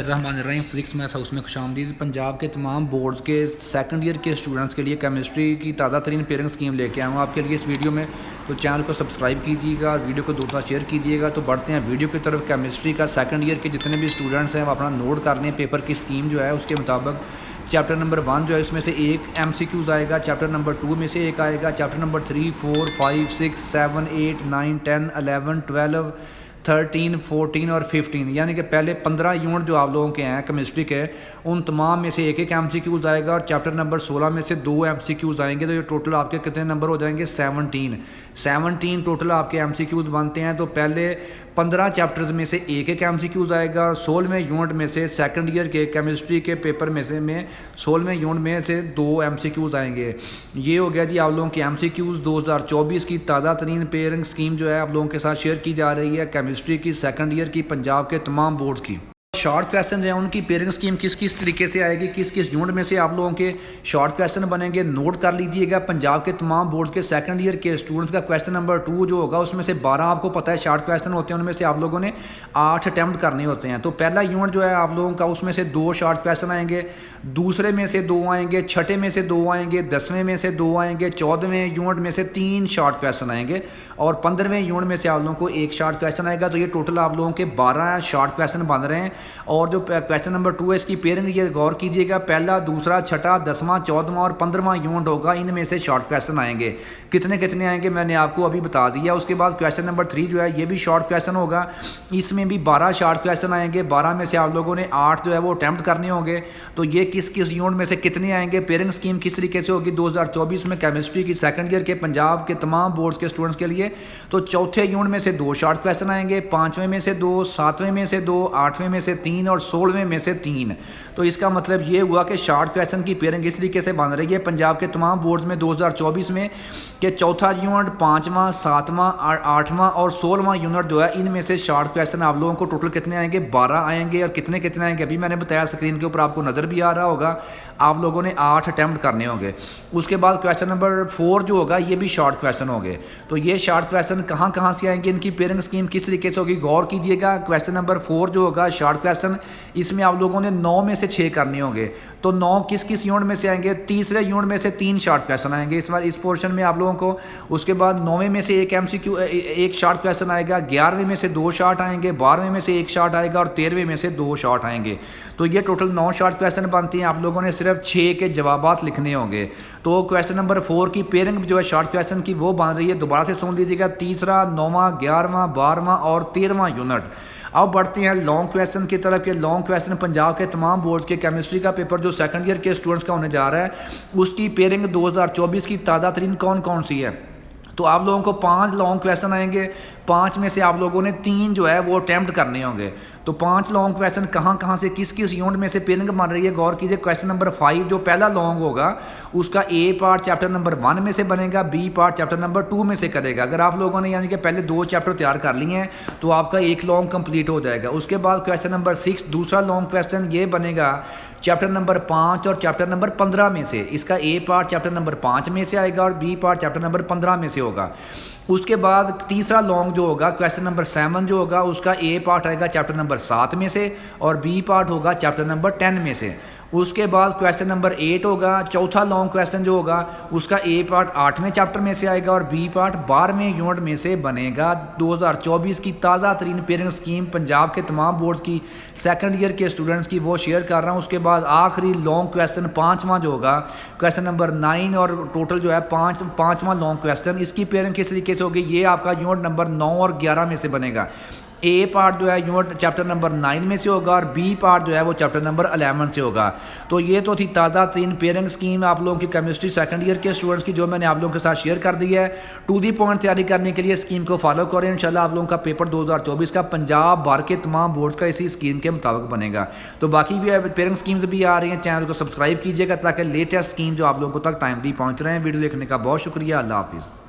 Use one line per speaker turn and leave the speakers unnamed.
बिस्मिल्लाहिर्रहमानिर्रहीम। Physics math house में खुशामदीद। पंजाब के तमाम बोर्ड्स के सेकंड ईयर के स्टूडेंट्स के लिए केमिस्ट्री की ताज़ा तरीन पेयरिंग स्कीम लेके आया हूँ आपके लिए इस वीडियो में। तो चैनल को सब्सक्राइब कीजिएगा, वीडियो को दोस्तों शेयर कीजिएगा। तो बढ़ते हैं वीडियो की तरफ। केमिस्ट्री का सेकंड ईयर के जितने भी स्टूडेंट्स हैं वो अपना नोट कर लें। पेपर की स्कीम जो है उसके मुताबिक चैप्टर नंबर 1 जो है इसमें से एक MCQs आएगा, चैप्टर नंबर 2 में से एक आएगा, चैप्टर नंबर 3, 4, 5, 6, 7, 8, 9, 10, 11, 12, 13, 14 और 15 यानी कि पहले 15 यूनिट जो आप लोगों के हैं केमिस्ट्री के, उन तमाम में से एक एक MCQs आएगा और चैप्टर नंबर 16 में से 2 MCQs आएंगे। तो ये टोटल आपके कितने नंबर हो जाएंगे? 17 टोटल आपके MCQs बनते हैं। तो पहले 15 चैप्टर्स में से एक एक MCQs आएगा और 16वें यूनिट में से सेकंड ईयर के केमिस्ट्री के पेपर में से 16वें यूनिट में से 2 MCQs आएंगे। ये हो गया जी आप लोगों के MCQs। 2024 की ताज़ा तरीन पेयरिंग स्कीम जो है आप लोगों के साथ शेयर की जा रही है केमिस्ट्री की सेकंड ईयर की पंजाब के तमाम बोर्ड की। शॉर्ट क्वेश्चन हैं उनकी पेयरिंग स्कीम किस किस तरीके से आएगी, किस किस यूनिट में से आप लोगों के शॉर्ट क्वेश्चन बनेंगे, नोट कर लीजिएगा। पंजाब के तमाम बोर्ड के सेकंड ईयर के स्टूडेंट्स का क्वेश्चन नंबर 2 जो होगा उसमें से 12 आपको पता है शॉर्ट क्वेश्चन होते हैं, उनमें से आप लोगों ने 8 अटैम्प्ट करने होते हैं। तो पहला यूनिट जो है आप लोगों का उसमें से 2 शॉर्ट क्वेश्चन आएंगे, दूसरे में से 2 आएंगे, छठे में से 2 आएंगे, 10वें में से 2 आएंगे, 14वें यूनिट में से 3 शॉर्ट क्वेश्चन आएंगे और 15वें यूनिट में से आप लोगों को 1 शॉर्ट क्वेश्चन आएगा। तो ये टोटल आप लोगों के 12 शॉर्ट क्वेश्चन बन रहे हैं। और जो क्वेश्चन नंबर 2 है इसकी पेयरिंग ये गौर कीजिएगा, पहला, दूसरा, छठा, 10वां, 14वां और 15वां यूनिट होगा, इनमें से शॉर्ट क्वेश्चन आएंगे। कितने कितने आएंगे मैंने आपको अभी बता दिया। उसके बाद क्वेश्चन नंबर 3 जो है ये भी शॉर्ट क्वेश्चन होगा, इसमें भी 12 शॉर्ट क्वेश्चन आएंगे। 12 में से आप लोगों ने 8 जो है वो अटैम्प्ट करने होंगे। तो ये किस किस यूनिट में से कितने आएंगे, पेयरिंग स्कीम किस तरीके से होगी 2024 में केमिस्ट्री की सेकंड ईयर के पंजाब के तमाम बोर्ड्स के स्टूडेंट्स के लिए। तो चौथे यूनिट में से 2 शॉर्ट क्वेश्चन आएंगे, 5वें में से 2, 7वें में से 2, 8वें में से 3 और 16वें में से 3। तो इसका मतलब ये हुआ कि शॉर्ट क्वेश्चन की पेयरिंग इस तरीके से बन रही है पंजाब के तमाम बोर्ड्स में 2024 में कि चौथा यूनिट, 5वां, 7वां, 8वां और 16वां यूनिट जो है इनमें से शॉर्ट क्वेश्चन आप लोगों को टोटल कितने आएंगे? 12 आएंगे। और कितने कितने आएंगे अभी मैंने बताया, स्क्रीन के ऊपर आपको नज़र भी आ रहा होगा। आप लोगों ने 8 अटैम्प्ट करने होंगे। उसके बाद क्वेश्चन नंबर 4 जो होगा ये भी शॉर्ट क्वेश्चन होंगे। तो ये शॉर्ट क्वेश्चन कहाँ से आएंगे, इनकी पेयरिंग स्कीम किस तरीके से होगी गौर कीजिएगा। क्वेश्चन नंबर 4 जो होगा शॉर्ट क्वेश्चन, इसमें आप लोगों ने 9 में से 6 करने होंगे। तो 9 किस किस यूनिट में से आएंगे? तीसरे यूनिट में से 3 शॉर्ट क्वेश्चन आएंगे इस बार इस पोर्शन में आप लोगों को। उसके बाद 9वें में से एक MCQ एक शॉर्ट क्वेश्चन आएगा, 11वें में से 2 शॉर्ट आएंगे, 12वें में से 1 शॉर्ट आएगा और 13वें में से 2 शॉर्ट आएंगे। तो ये टोटल 9 शॉर्ट क्वेश्चन बनती हैं। आप लोगों ने सिर्फ 6 के जवाबात लिखने होंगे। तो क्वेश्चन नंबर 4 की पेयरिंग जो है शॉर्ट क्वेश्चन की वो बन रही है, दोबारा से सुन लीजिएगा, तीसरा, 9वां, 11वां, 12वां और 13वां यूनिट। अब बढ़ते हैं लॉन्ग क्वेश्चन की तरफ के लॉन्ग क्वेश्चन पंजाब के तमाम बोर्ड्स के केमिस्ट्री का पेपर जो सेकंड ईयर के स्टूडेंट्स का होने जा रहा है उसकी पेयरिंग 2024 की ताज़ा तरीन कौन कौन सी है। तो आप लोगों को 5 लॉन्ग क्वेश्चन आएंगे, 5 में से आप लोगों ने 3 जो है वो अटैम्प्ट करने होंगे। तो 5 लॉन्ग क्वेश्चन कहाँ से किस किस यूनिट में से पेयरिंग बन रही है गौर कीजिए। क्वेश्चन नंबर 5 जो पहला लॉन्ग होगा उसका A पार्ट चैप्टर नंबर 1 में से बनेगा, B पार्ट चैप्टर नंबर 2 में से करेगा। अगर आप लोगों ने यानी कि पहले 2 चैप्टर तैयार कर लिए हैं तो आपका एक लॉन्ग कंप्लीट हो जाएगा। उसके बाद क्वेश्चन नंबर 6 दूसरा लॉन्ग क्वेश्चन ये बनेगा चैप्टर नंबर 5 और चैप्टर नंबर 15 में से। इसका A पार्ट चैप्टर नंबर 5 में से आएगा और B पार्ट चैप्टर नंबर 15 में से होगा। उसके बाद तीसरा लॉन्ग जो होगा क्वेश्चन नंबर 7 जो होगा उसका A पार्ट आएगा चैप्टर नंबर 7 में से और B पार्ट होगा चैप्टर नंबर 10 में से। उसके बाद क्वेश्चन नंबर 8 होगा, चौथा लॉन्ग क्वेश्चन जो होगा उसका A पार्ट 8वें चैप्टर में से आएगा और B पार्ट 12वें यूनिट में से बनेगा। 2024 की ताज़ा तरीन पेयरिंग स्कीम पंजाब के तमाम बोर्ड्स की सेकंड ईयर के स्टूडेंट्स की वो शेयर कर रहा हूँ। उसके बाद आखिरी लॉन्ग क्वेश्चन 5वां जो होगा क्वेश्चन नंबर 9 और टोटल जो है 5वां लॉन्ग क्वेश्चन, इसकी पेयरिंग किस तरीके से होगी। ये आपका यूनिट नंबर 9 और 11 में से बनेगा। A पार्ट जो है यूनिट चैप्टर नंबर 9 में से होगा और B पार्ट जो है वो चैप्टर नंबर 11 से होगा। तो ये तो थी ताज़ा तीन पेयरिंग स्कीम आप लोगों की केमिस्ट्री सेकंड ईयर के स्टूडेंट्स की जो मैंने आप लोगों के साथ शेयर कर दी है। टू दी पॉइंट तैयारी करने के लिए स्कीम को फॉलो करें। इंशाल्लाह आप लोगों का पेपर 2024 का पंजाब भर के तमाम बोर्ड्स का इसी स्कीम के मुताबिक बनेगा। तो बाकी भी पेयरिंग स्कीम्स भी आ रही हैं, चैनल को सब्सक्राइब कीजिएगा ताकि लेटेस्ट स्कीम जो आप लोगों को तक टाइमली पहुँच रहे हैं। वीडियो देखने का बहुत शुक्रिया। अल्लाह हाफिज़।